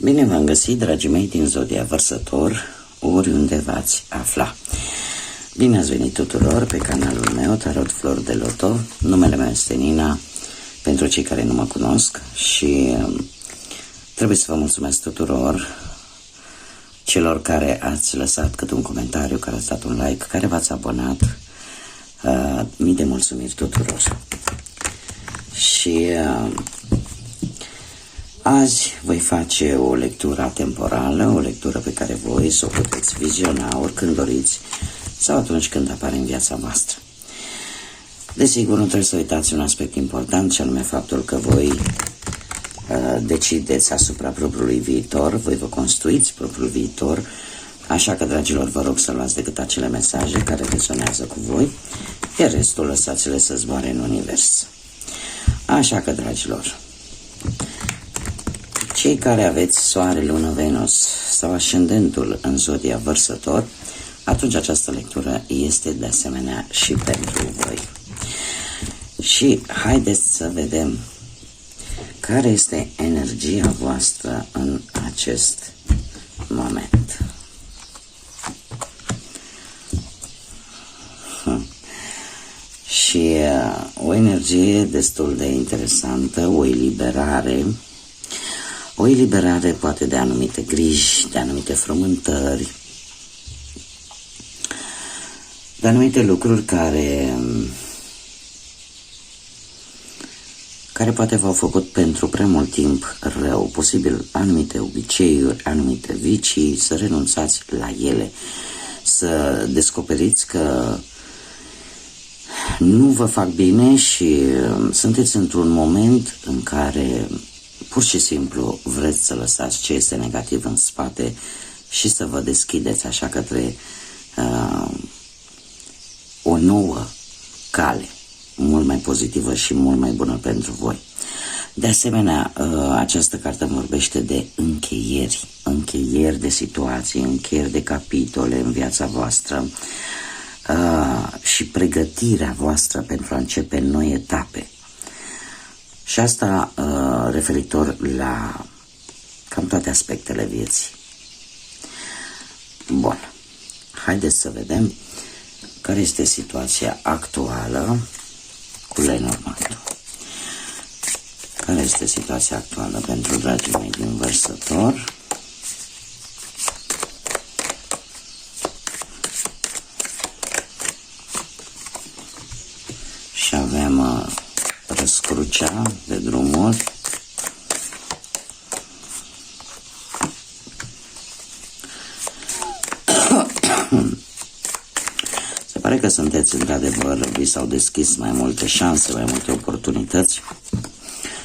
Bine v-am găsit, dragii mei din Zodia Vărsător, oriunde v-ați afla. Bine ați venit tuturor pe canalul meu, Tarot Flori de Loto. Numele meu este Nina, pentru cei care nu mă cunosc, și trebuie să vă mulțumesc tuturor celor care ați lăsat câte un comentariu, care ați dat un like, care v-ați abonat. Mii de mulțumiri tuturor. Și azi voi face o lectură atemporală, o lectură pe care voi să o puteți viziona oricând doriți sau atunci când apare în viața voastră. Desigur, nu trebuie să uitați un aspect important, și anume faptul că voi decideți asupra propriului viitor, voi vă construiți propriul viitor, așa că, dragilor, vă rog să luați decât acele mesaje care rezonează cu voi, iar restul lăsați-le să zboare în univers. Așa că, dragilor, cei care aveți Soare, Lună, Venus sau Ascendentul în Zodia Vărsător, atunci această lectură este de asemenea și pentru voi. Și haideți să vedem care este energia voastră în acest moment. Și o energie destul de interesantă, o eliberare poate de anumite griji, de anumite frământări, de anumite lucruri care poate v-au făcut pentru prea mult timp rău, posibil anumite obiceiuri, anumite vicii, să renunțați la ele, să descoperiți că nu vă fac bine și sunteți într-un moment în care pur și simplu vreți să lăsați ce este negativ în spate și să vă deschideți așa către o nouă cale, mult mai pozitivă și mult mai bună pentru voi. De asemenea, această carte vorbește de încheieri de situații, încheieri de capitole în viața voastră și pregătirea voastră pentru a începe noi etape. Și asta referitor la cam toate aspectele vieții. Bun, haideți să vedem care este situația actuală cu Lenormand. Care este situația actuală pentru dragii mei din Vărsător? Și avem răscrucea de drumuri. Se pare că sunteți, într-adevăr, vi s-au deschis mai multe șanse, mai multe oportunități,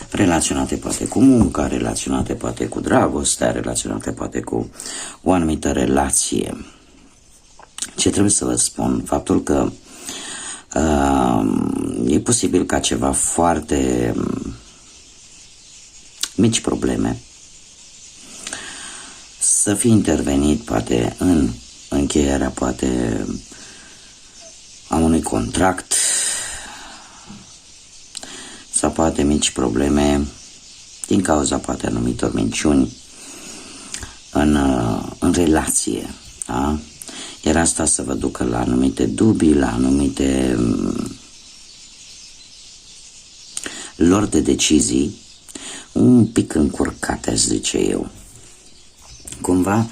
relaționate poate cu munca, relaționate poate cu dragostea, relaționate poate cu o anumită relație. Ce trebuie să vă spun? Faptul că e posibil ca ceva foarte mici probleme să fi intervenit poate în încheierea poate a unui contract, sau poate mici probleme din cauza poate anumitor minciuni în relație, da? Iar asta să vă ducă la anumite dubii, la anumite lor de decizii un pic încurcate, aș zice eu. Cumva,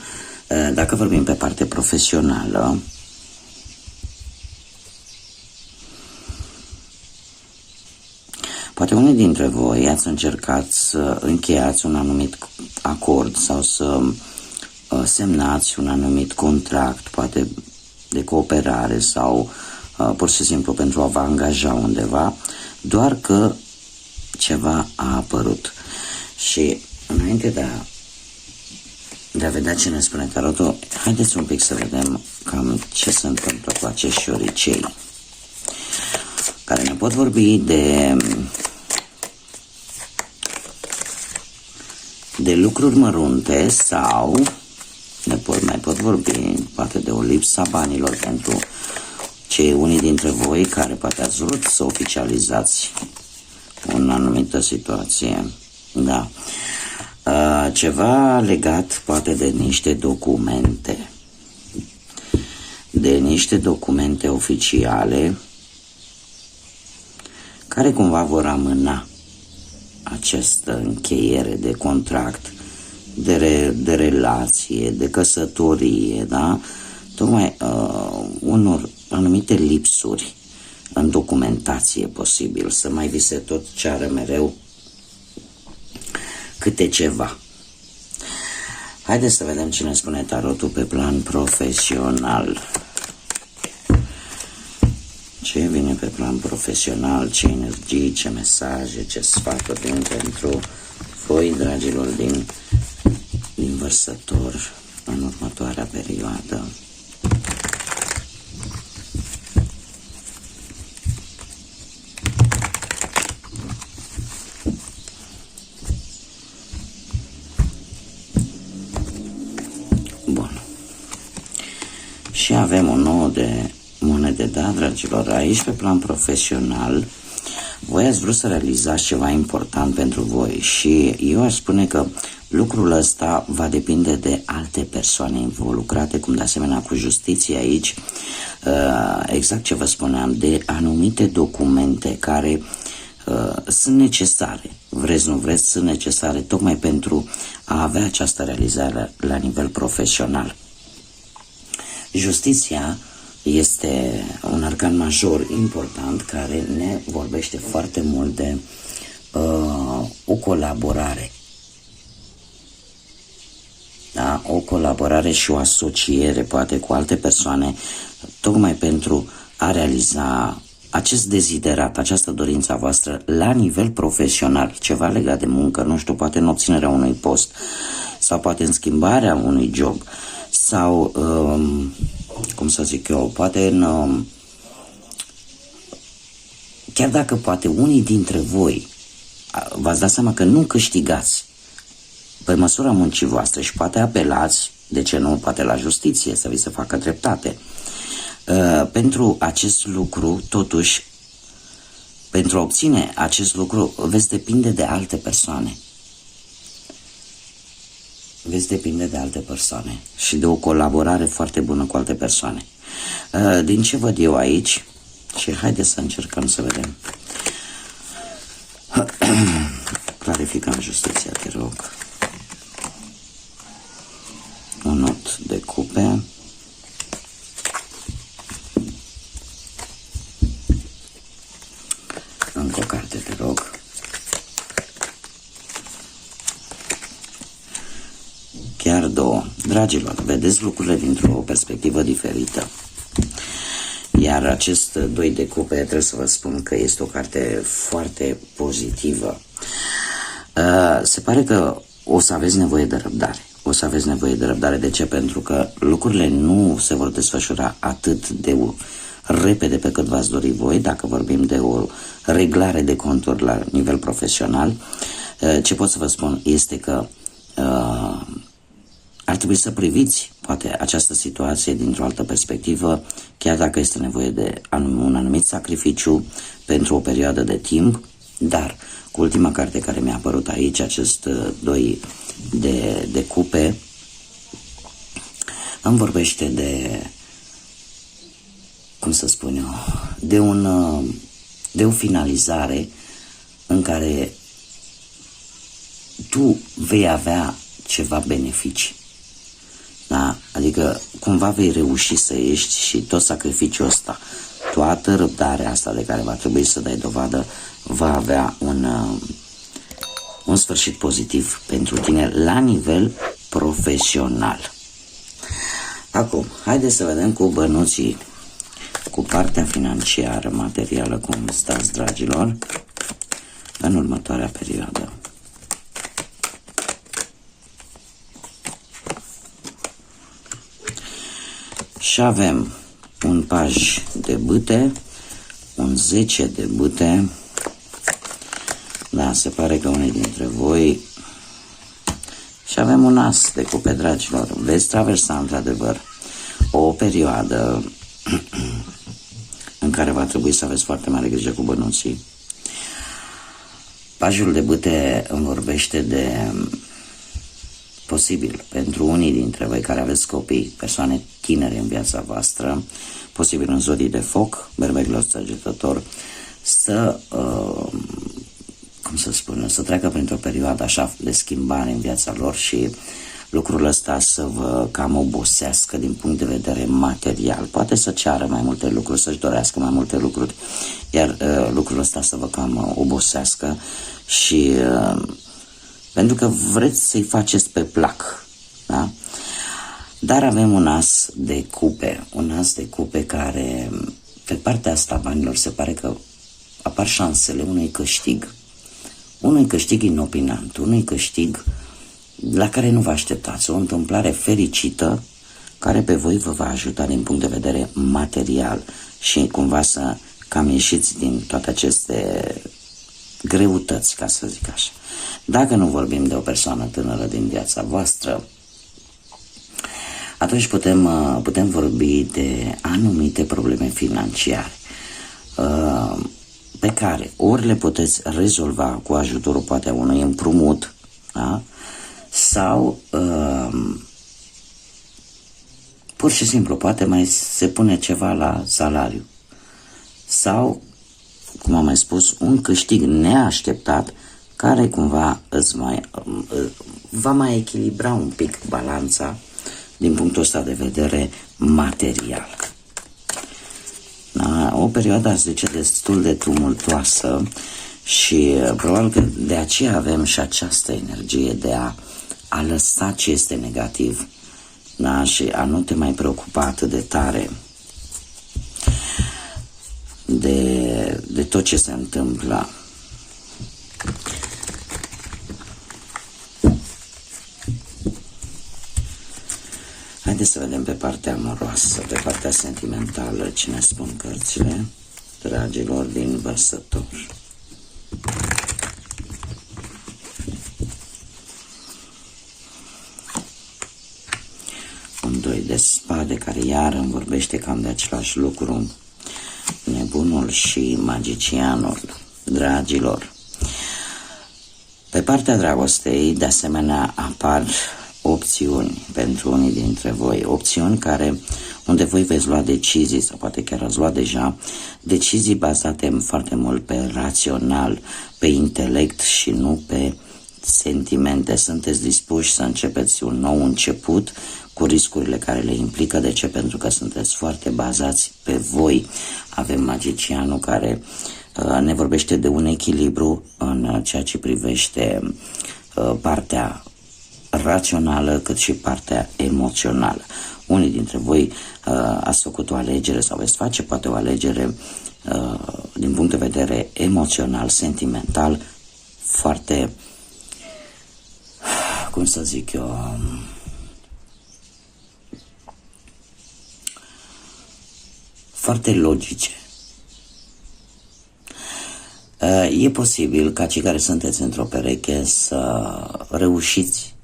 dacă vorbim pe parte profesională, poate unii dintre voi ați încercat să încheiați un anumit acord sau să semnați un anumit contract, poate de cooperare sau pur și simplu pentru a vă angaja undeva, doar că ceva a apărut. Și înainte de a vedea ce ne spune tarotul, haideți un pic să vedem cam ce se întâmplă cu acești șoricei, care ne pot vorbi de lucruri mărunte sau mai pot vorbi poate de o lipsă a banilor pentru cei unii dintre voi care poate ați vrut să oficializați o anumită situație. Da. Ceva legat poate de niște documente oficiale care cumva vor amâna această încheiere de contract, de relație, de căsătorie, da? Tocmai unor anumite lipsuri în documentație posibil, să mai vi se tot ceară mereu câte ceva. Haideți să vedem ce ne spune tarotul pe plan profesional. Ce vine pe plan profesional, ce energii, ce mesaje, ce sfaturi vin pentru voi, dragilor, din Vărsător în următoarea perioadă. Bun. Și avem o nouă de monede, da, dragilor, aici pe plan profesional voi ați vrut să realizați ceva important pentru voi și eu aș spune că lucrul ăsta va depinde de alte persoane involucrate, cum de asemenea cu justiția aici, exact ce vă spuneam, de anumite documente care sunt necesare, vreți nu vreți, sunt necesare tocmai pentru a avea această realizare la nivel profesional. Justiția este un arcan major important care ne vorbește foarte mult de o colaborare. Da? O colaborare și o asociere poate cu alte persoane tocmai pentru a realiza acest deziderat, această dorință a voastră la nivel profesional, ceva legat de muncă, nu știu, poate în obținerea unui post sau poate în schimbarea unui job sau cum să zic eu, poate chiar dacă poate unii dintre voi v-ați dat seama că nu câștigați pe măsura muncii voastre și poate apelați, de ce nu, poate la justiție să vi se facă dreptate. Pentru acest lucru, totuși, pentru a obține acest lucru, veți depinde de alte persoane. Veți depinde de alte persoane și de o colaborare foarte bună cu alte persoane. Din ce văd eu aici, și haideți să încercăm să vedem. Clarificăm justiția, te rog. Un not de cupe. Încă o carte, te rog. Chiar două. Dragilor, vedeți lucrurile dintr-o perspectivă diferită. Iar acest 2 de cupe, trebuie să vă spun că este o carte foarte pozitivă. Se pare că o să aveți nevoie de răbdare. O să aveți nevoie de răbdare. De ce? Pentru că lucrurile nu se vor desfășura atât de repede pe cât v-ați dori voi, dacă vorbim de o reglare de conturi la nivel profesional. Ce pot să vă spun este că ar trebui să priviți poate această situație dintr-o altă perspectivă, chiar dacă este nevoie de un anumit sacrificiu pentru o perioadă de timp, dar cu ultima carte care mi-a apărut aici, acest 2 de cupe, îmi vorbește de, cum să spun eu, de o finalizare în care tu vei avea ceva beneficii. Da? Adică cumva vei reuși să ieși și tot sacrificiul ăsta, toată răbdarea asta de care va trebui să dai dovadă, va avea un sfârșit pozitiv pentru tine la nivel profesional. Acum, haideți să vedem cu bănuții, cu partea financiară, materială, cum stați, dragilor, în următoarea perioadă. Și avem un paj de bâte, un 10 de bâte. Da, se pare că unii dintre voi. Și avem un as de cupe, dragilor. Veți traversa într-adevăr o perioadă în care va trebui să aveți foarte mare grijă cu bănuții. Pajul de bâte îmi vorbește de posibil pentru unii dintre voi care aveți copii, persoane tinere în viața voastră, posibil în zodii de foc, Berbecul Săgetător, să, să treacă printr-o perioadă așa de schimbare în viața lor și lucrul ăsta să vă cam obosească din punct de vedere material. Poate să ceară mai multe lucruri, să-și dorească mai multe lucruri, iar lucrul ăsta să vă cam obosească și pentru că vreți să-i faceți pe plac, da? Dar avem un as de cupe care pe partea asta a banilor se pare că apar șansele unui câștig inopinant, unui câștig la care nu vă așteptați, o întâmplare fericită care pe voi vă va ajuta din punct de vedere material și cumva să cam ieșiți din toate aceste greutăți, ca să zic așa. Dacă nu vorbim de o persoană tânără din viața voastră, atunci putem vorbi de anumite probleme financiare pe care ori le puteți rezolva cu ajutorul poate a unui împrumut, da? Sau pur și simplu poate mai se pune ceva la salariu sau, cum am mai spus, un câștig neașteptat care cumva va mai echilibra un pic balanța din punctul ăsta de vedere material. Da? O perioadă, aș zice, destul de tumultoasă și probabil că de aceea avem și această energie de a lăsa ce este negativ, da? Și a nu te mai preocupa atât de tare de tot ce se întâmplă. Haideți să vedem pe partea amoroasă, pe partea sentimentală, ce ne spun cărțile, dragilor din Vărsător. Un 2 de spade care iar îmi vorbește cam de același lucru. Nebunul și magicianul, dragilor. Pe partea dragostei, de asemenea, apar opțiuni pentru unii dintre voi, opțiuni unde voi veți lua decizii sau poate chiar ați luat deja decizii bazate foarte mult pe rațional, pe intelect și nu pe sentimente. Sunteți dispuși să începeți un nou început cu riscurile care le implică. De ce? Pentru că sunteți foarte bazați pe voi. Avem magicianul care ne vorbește de un echilibru în ceea ce privește partea rațională cât și partea emoțională. Unii dintre voi ați făcut o alegere sau veți face poate o alegere din punct de vedere emoțional, sentimental, foarte, cum să zic eu, foarte logice. E posibil ca cei care sunteți într-o pereche să reușiți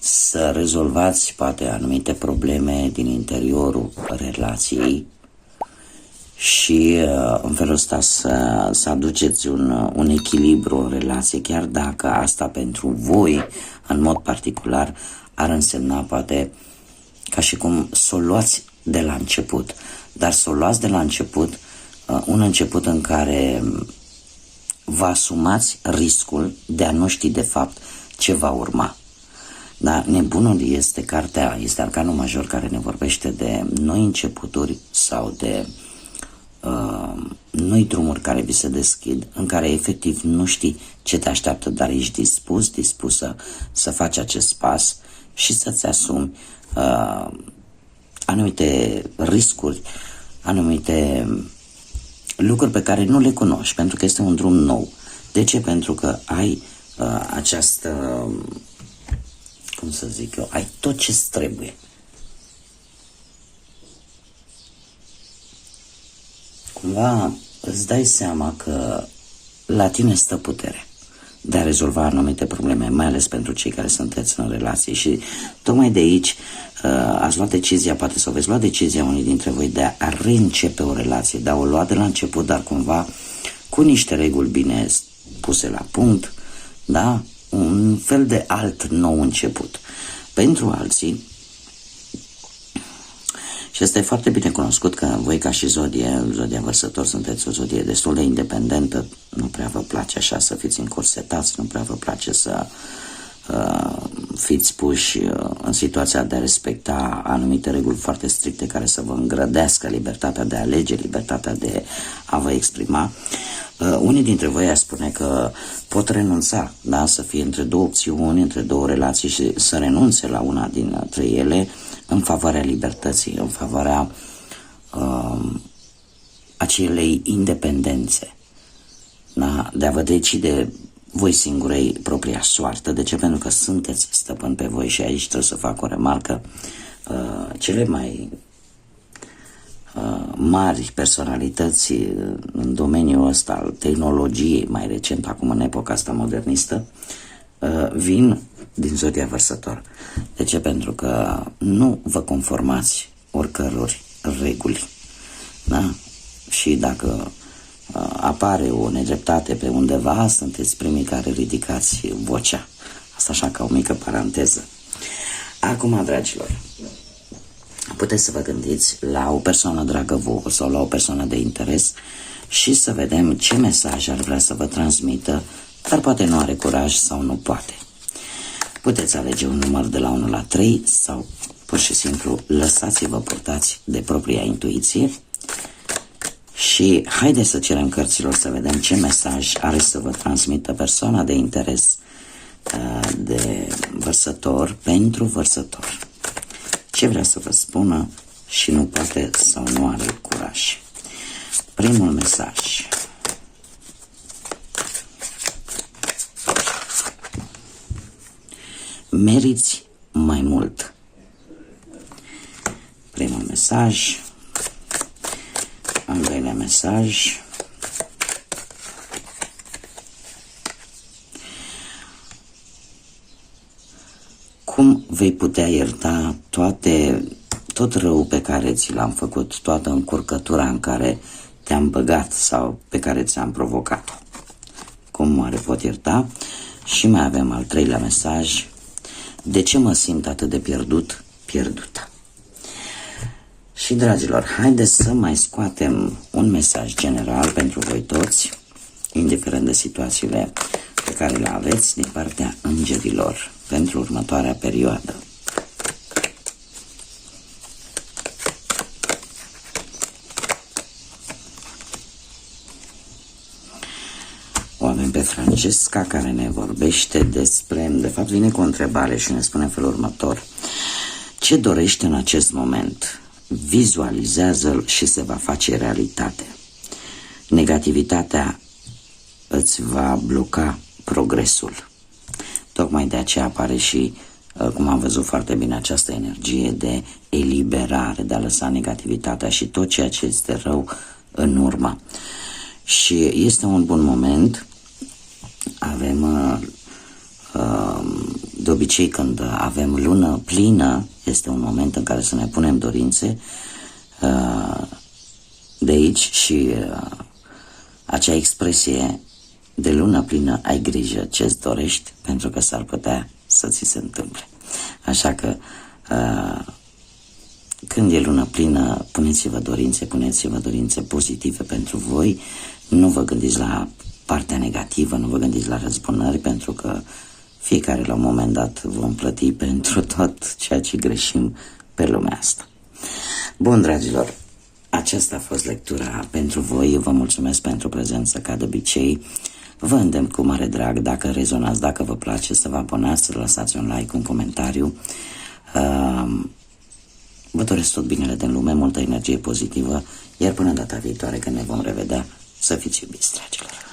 să rezolvați poate anumite probleme din interiorul relației și în felul ăsta să aduceți un echilibru în relație, chiar dacă asta pentru voi în mod particular ar însemna poate ca și cum să o luați de la început, dar să o luați de la început, un început în care vă asumați riscul de a nu ști de fapt ce va urma. Dar Nebunul este arcanul major care ne vorbește de noi începuturi sau de noi drumuri care vi se deschid, în care efectiv nu știi ce te așteaptă, dar ești dispusă să faci acest pas și să-ți asumi anumite riscuri, anumite lucruri pe care nu le cunoști, pentru că este un drum nou. De ce? Pentru că ai această, cum să zic eu, ai tot ce-ți trebuie. Cumva îți dai seama că la tine stă putere de a rezolva anumite probleme, mai ales pentru cei care sunteți în relații și tocmai de aici ați luat decizia, poate să veți lua decizia unii dintre voi de a reîncepe o relație, de a o lua de la început, dar cumva cu niște reguli bine puse la punct, da? un fel de alt nou început. Pentru alții, și este foarte bine cunoscut că voi ca și zodia Vărsător, sunteți o zodie destul de independentă, nu prea vă place așa să fiți încorsetați, nu prea vă place să fiți puși în situația de a respecta anumite reguli foarte stricte care să vă îngrădească libertatea de a alege, libertatea de a vă exprima. Unii dintre voi ar spune că pot renunța, da? Să fie între două opțiuni, între două relații și să renunțe la una dintre ele în favoarea libertății, în favoarea acelei independențe, da? De a vă decide voi singurei propria soartă. De ce? Pentru că sunteți stăpân pe voi. Și aici trebuie să fac o remarcă. Cele mai mari personalități în domeniul ăsta al tehnologiei, mai recent, acum în epoca asta modernistă, vin din zodia Vărsător. De ce? Pentru că nu vă conformați oricăror reguli. Da? Și dacă apare o nedreptate pe undeva, sunteți primii care ridicați vocea. Asta așa ca o mică paranteză. Acum, dragilor, puteți să vă gândiți la o persoană dragă vouă sau la o persoană de interes și să vedem ce mesaj ar vrea să vă transmită, dar poate nu are curaj sau nu poate. Puteți alege un număr de la 1 la 3 sau pur și simplu lăsați-vă purtați de propria intuiție și haideți să cerem cărților să vedem ce mesaj are să vă transmită persoana de interes de Vărsător pentru Vărsător. Ce vrea să vă spună și nu poate sau nu are curaj. Primul mesaj. Meriți mai mult. Primul mesaj. Al doilea mesaj. Cum vei putea ierta tot răul pe care ți l-am făcut, toată încurcătura în care te-am băgat sau pe care ți-am provocat-o? Cum oare pot ierta? Și mai avem al treilea mesaj. De ce mă simt atât de pierdută? Și, dragilor, haideți să mai scoatem un mesaj general pentru voi toți, indiferent de situațiile pe care le aveți, din partea îngerilor pentru următoarea perioadă. O avem pe Francesca care ne vorbește de fapt vine cu o întrebare și ne spune în felul următor. Ce dorește în acest moment? Vizualizează-l și se va face realitate. Negativitatea îți va bloca progresul. Tocmai de aceea apare și, cum am văzut foarte bine, această energie de eliberare, de a lăsa negativitatea și tot ceea ce este rău în urmă. Și este un bun moment. Avem, de obicei, când avem lună plină, este un moment în care să ne punem dorințe. De aici și acea expresie de lună plină, ai grijă ce-ți dorești, pentru că s-ar putea să ți se întâmple. Așa că când e lună plină, puneți-vă dorințe pozitive pentru voi, nu vă gândiți la partea negativă, nu vă gândiți la răzbunări, pentru că fiecare la un moment dat vom plăti pentru tot ceea ce greșim pe lumea asta. Bun, dragilor, aceasta a fost lectura pentru voi. Vă mulțumesc pentru prezență, ca de obicei. Vă îndemn cu mare drag, dacă rezonați, dacă vă place, să vă abonați, să lăsați un like, un comentariu. Vă doresc tot binele din lume, multă energie pozitivă, iar până data viitoare când ne vom revedea, să fiți iubiți, dragilor.